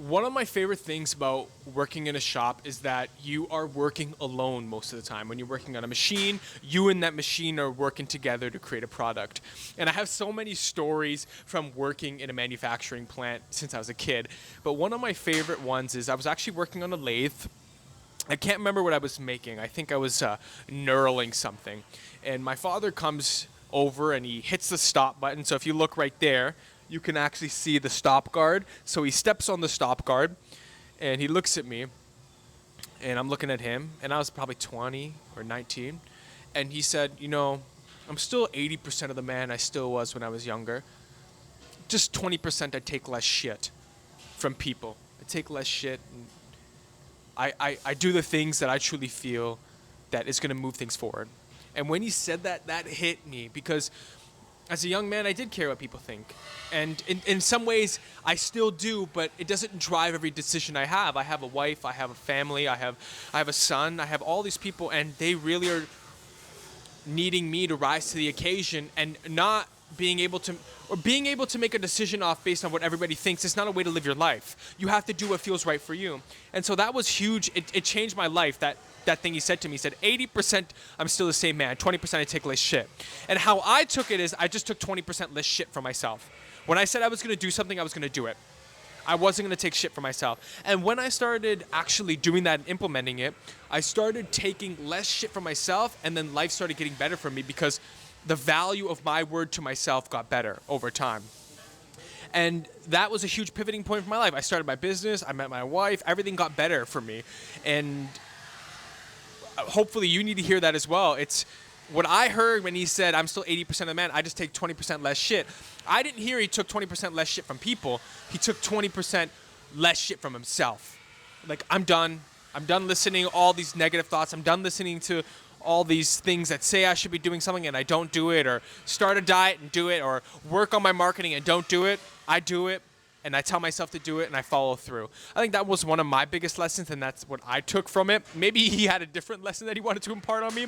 One of my favorite things about working in a shop is that you are working alone most of the time. When you're working on a machine, you and that machine are working together to create a product. And I have so many stories from working in a manufacturing plant since I was a kid. But one of my favorite ones is I was actually working on a lathe. I can't remember what I was making. I think I was knurling something. And my father comes over and he hits the stop button. So if you look right there, you can actually see the stop guard. So he steps on the stop guard and he looks at me and I'm looking at him and I was probably 20 or 19. And he said, I'm still 80% of the man I still was when I was younger. Just 20% I take less shit from people. I take less shit and I do the things that I truly feel that is going to move things forward. And when he said that, that hit me because as a young man, I did care what people think. And in some ways, I still do, but it doesn't drive every decision I have. I have a wife, I have a family, I have a son, I have all these people, and they really are needing me to rise to the occasion and not being able to make a decision off based on what everybody thinks. It's not a way to live your life. You have to do what feels right for you. And so that was huge. It changed my life. That thing he said to me, he said, 80% I'm still the same man, 20% I take less shit. And how I took it is I just took 20% less shit for myself. When I said I was going to do something, I was going to do it. I wasn't going to take shit for myself. And when I started actually doing that and implementing it, I started taking less shit for myself, and then life started getting better for me because the value of my word to myself got better over time. And that was a huge pivoting point for my life. I started my business, I met my wife, everything got better for me. And hopefully you need to hear that as well. It's what I heard when he said, I'm still 80% of the man, I just take 20% less shit. I didn't hear he took 20% less shit from people. He took 20% less shit from himself. Like, I'm done. I'm done listening to all these negative thoughts. I'm done listening to all these things that say I should be doing something and I don't do it, or start a diet and do it, or work on my marketing and don't do it. I do it, and I tell myself to do it, and I follow through. I think that was one of my biggest lessons, and that's what I took from it. Maybe he had a different lesson that he wanted to impart on me,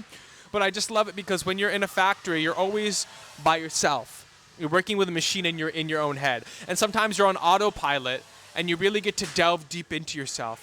but I just love it because when you're in a factory, you're always by yourself. You're working with a machine and you're in your own head. And sometimes you're on autopilot, and you really get to delve deep into yourself.